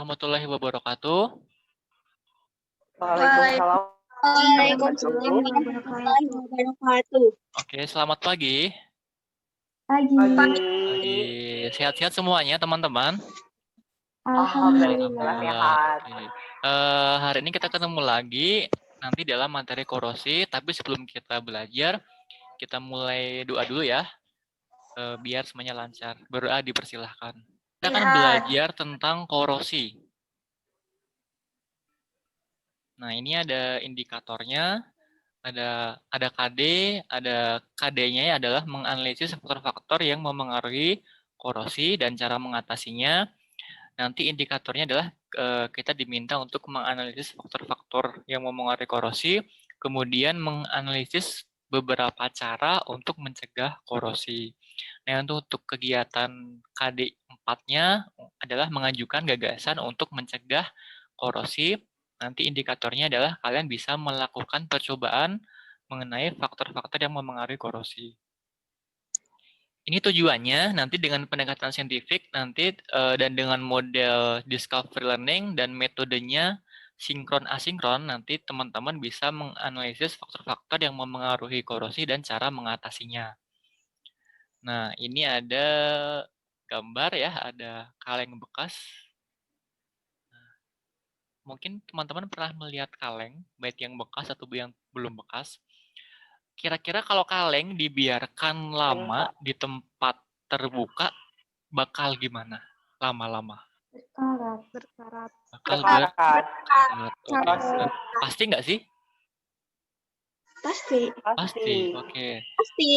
warahmatullahi wabarakatuh. Waalaikumsalam Waalaikumsalam warahmatullahi wabarakatuh. Oke, selamat pagi. pagi. Sehat-sehat semuanya, teman-teman. Alhamdulillah sehat. Oke. Hari ini kita ketemu lagi nanti dalam materi korosi, tapi sebelum kita belajar, kita mulai doa dulu ya, biar semuanya lancar. Berdoa dipersilahkan. Kita akan belajar tentang korosi. Nah, ini ada indikatornya, ada KD, ada KD-nya adalah menganalisis faktor-faktor yang memengaruhi korosi dan cara mengatasinya. Nanti indikatornya adalah kita diminta untuk menganalisis faktor-faktor yang memengaruhi korosi, kemudian menganalisis beberapa cara untuk mencegah korosi. Nah, untuk kegiatan KD 4-nya adalah mengajukan gagasan untuk mencegah korosi. Nanti indikatornya adalah kalian bisa melakukan percobaan mengenai faktor-faktor yang memengaruhi korosi. Ini tujuannya nanti dengan pendekatan saintifik nanti dan dengan model discovery learning dan metodenya sinkron asinkron, nanti teman-teman bisa menganalisis faktor-faktor yang memengaruhi korosi dan cara mengatasinya. Nah, ini ada gambar ya, ada kaleng bekas. Mungkin teman-teman pernah melihat kaleng, baik yang bekas atau yang belum bekas. Kira-kira kalau kaleng dibiarkan lama di tempat terbuka, bakal gimana lama-lama? Berkarat. Bakal Berkarat. Oke. Pasti nggak sih? Pasti. Oke. Pasti.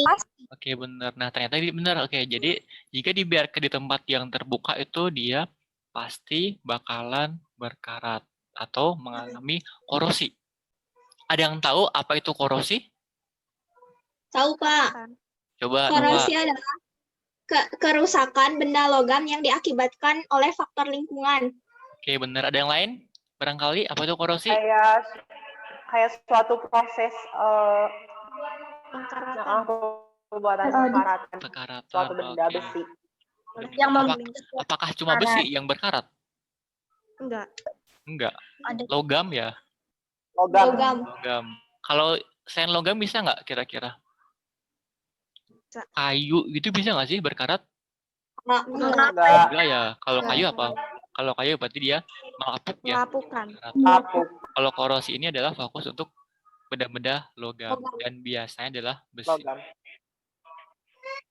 Oke, benar. Nah, ternyata ini benar. Oke, jadi jika dibiarkan di tempat yang terbuka itu dia pasti bakalan berkarat atau mengalami korosi. Ada yang tahu apa itu korosi? Tahu, Pak. Coba Korosi adalah kerusakan benda logam yang diakibatkan oleh faktor lingkungan. Oke, benar. Ada yang lain? Barangkali apa itu korosi? Kayak suatu proses pembuatan Pekaratan. suatu benda Oke. besi. Apakah cuma besi yang berkarat? Enggak. Ada. Logam ya? Logam. Kalau selain logam bisa nggak kira-kira? Kayu itu bisa nggak sih berkarat? Enggak. Enggak ya. Kalau kayu apa? Kalau kayu berarti dia melapuk ya. Lapuk. Kalau korosi ini adalah fokus untuk benda-benda logam dan biasanya adalah besi. Logam.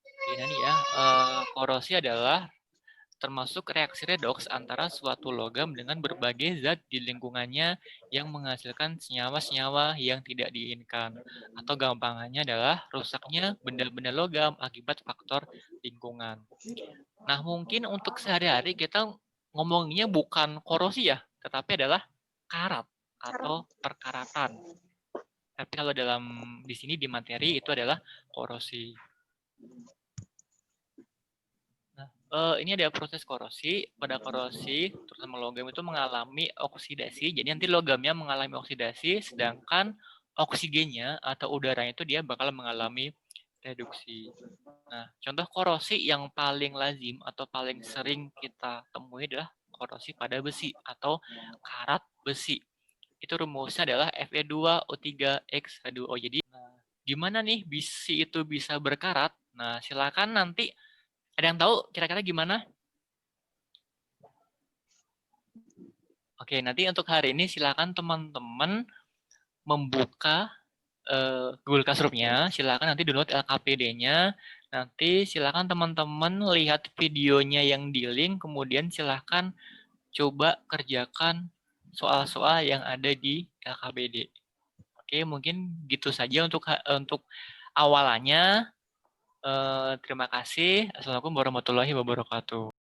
Oke, ini ya. Korosi adalah termasuk reaksi redoks antara suatu logam dengan berbagai zat di lingkungannya yang menghasilkan senyawa-senyawa yang tidak diinginkan. Atau gampangannya adalah rusaknya benda-benda logam akibat faktor lingkungan. Nah, mungkin untuk sehari-hari kita ngomongnya bukan korosi ya, tetapi adalah karat atau perkaratan. Tapi kalau di sini di materi itu adalah korosi. Ini ada proses korosi. Pada korosi, terutama logam itu mengalami oksidasi. Jadi nanti logamnya mengalami oksidasi, sedangkan oksigennya atau udaranya itu dia bakal mengalami reduksi. Nah, contoh korosi yang paling lazim atau paling sering kita temui adalah korosi pada besi atau karat besi. Itu rumusnya adalah Fe2O3X2O. Jadi, gimana nih besi itu bisa berkarat? Nah, silakan nanti. Ada yang tahu kira-kira gimana? Oke, nanti untuk hari ini silakan teman-teman membuka Google Classroom-nya. Silakan nanti download LKPD-nya. Nanti silakan teman-teman lihat videonya yang di link, kemudian silakan coba kerjakan soal-soal yang ada di LKPD. Oke, mungkin gitu saja untuk awalannya. Terima kasih. Assalamualaikum warahmatullahi wabarakatuh.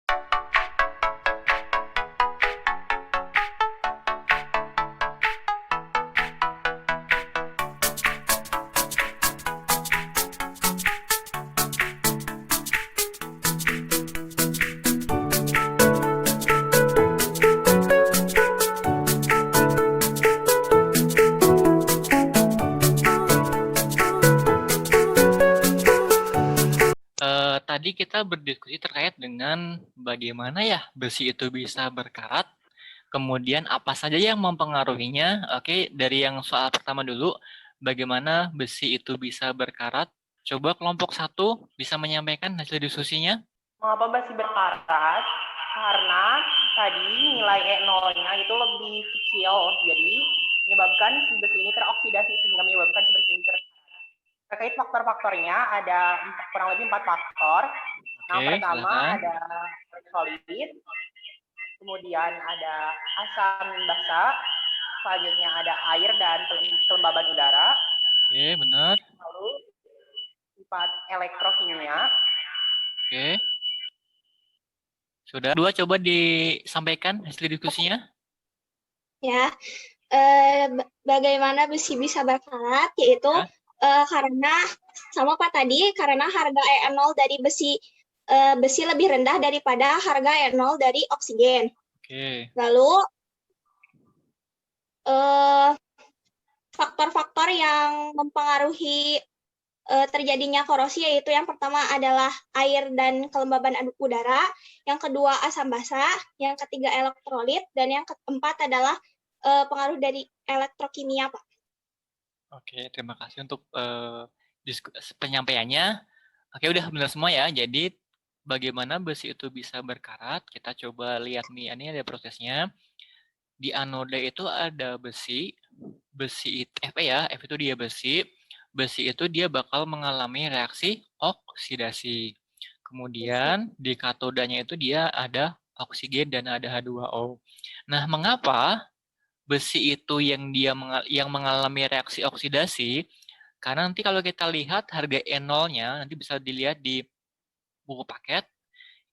Tadi kita berdiskusi terkait dengan bagaimana ya besi itu bisa berkarat Kemudian apa saja yang mempengaruhinya? Oke, dari yang soal pertama dulu, bagaimana besi itu bisa berkarat? Coba kelompok 1 bisa menyampaikan hasil diskusinya. Mengapa besi berkarat? Karena tadi nilai E0-nya itu lebih kecil, jadi menyebabkan si besi ini teroksidasi sehingga menyebabkan si besi ini berkarat. Terkait faktor-faktornya ada kurang lebih 4 faktor. Yang Oke, pertama silakan. ada elektrolit, kemudian ada asam basa, selanjutnya ada air dan kelembaban udara, Oke, benar. lalu sifat elektrokimia. Oke. Sudah. Dua, coba disampaikan hasil diskusinya. Ya, bagaimana besi bisa berkarat, yaitu karena sama Pak tadi, karena harga E0 dari besi lebih rendah daripada harga E0 dari oksigen. Oke. Lalu faktor-faktor yang mempengaruhi terjadinya korosi, yaitu yang pertama adalah air dan kelembaban udara, yang kedua asam basa, yang ketiga elektrolit, dan yang keempat adalah pengaruh dari elektrokimia, Pak. Oke, terima kasih untuk penyampaiannya. Oke, udah benar semua ya. Jadi bagaimana besi itu bisa berkarat? Kita coba lihat nih, ini ada prosesnya. Di anode itu ada besi F ya, F itu dia besi. Besi itu dia bakal mengalami reaksi oksidasi. Kemudian di katodanya itu dia ada oksigen dan ada H2O. Nah, mengapa besi itu yang mengalami reaksi oksidasi? Karena nanti kalau kita lihat harga E0-nya, nanti bisa dilihat di buku paket,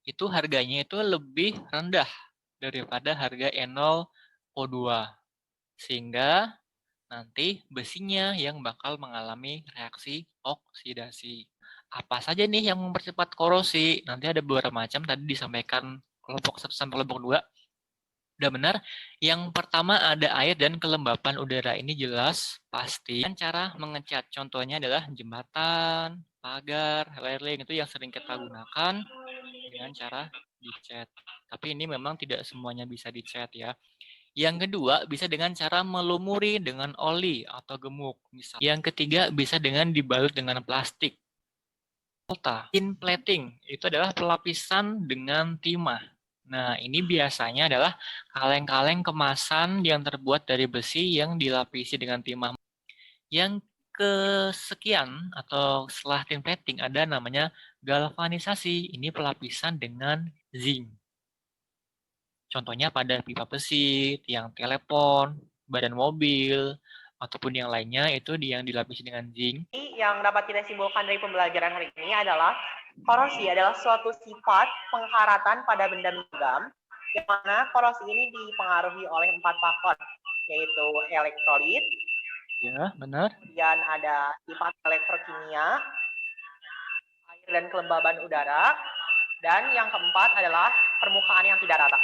itu harganya itu lebih rendah daripada harga E0O2. Sehingga nanti besinya yang bakal mengalami reaksi oksidasi. Apa saja nih yang mempercepat korosi? Nanti ada beberapa macam, tadi disampaikan kelompok 1 sampai kelompok 2. Udah benar. Yang pertama ada air dan kelembapan udara. Ini jelas, pasti. Dan cara mengecat, contohnya adalah jembatan, pagar, railing, itu yang sering kita gunakan dengan cara dicat. Tapi ini memang tidak semuanya bisa dicat ya. Yang kedua, bisa dengan cara melumuri dengan oli atau gemuk. Yang ketiga, bisa dengan dibalut dengan plastik. Tin plating, itu adalah pelapisan dengan timah. Nah, ini biasanya adalah kaleng-kaleng kemasan yang terbuat dari besi yang dilapisi dengan timah. Yang kesekian atau setelah tin plating ada namanya galvanisasi. Ini pelapisan dengan zinc. Contohnya pada pipa besi, tiang telepon, badan mobil, ataupun yang lainnya itu yang dilapisi dengan zinc. Yang dapat kita simpulkan dari pembelajaran hari ini adalah korosi adalah suatu sifat pengkaratan pada benda logam, yang mana korosi ini dipengaruhi oleh 4 faktor, yaitu elektrolit, Ya, benar. kemudian ada sifat elektrokimia, air dan kelembaban udara, dan yang keempat adalah permukaan yang tidak rata.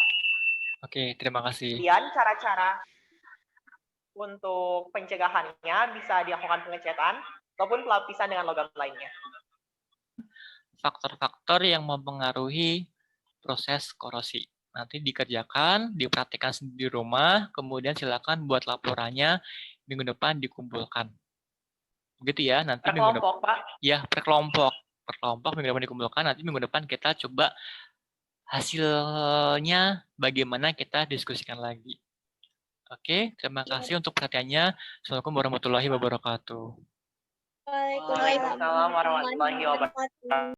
Oke, terima kasih. Kemudian cara-cara untuk pencegahannya bisa dilakukan pengecatan ataupun pelapisan dengan logam lainnya. Faktor-faktor yang mempengaruhi proses korosi. Nanti dikerjakan, dipraktikkan di rumah, kemudian silakan buat laporannya minggu depan dikumpulkan. Begitu ya, nanti minggu depan. Pak. Ya, per kelompok minggu depan dikumpulkan, nanti minggu depan kita coba hasilnya bagaimana kita diskusikan lagi. Oke, terima kasih untuk perhatiannya. Assalamualaikum warahmatullahi wabarakatuh. Waalaikumsalam warahmatullahi wabarakatuh.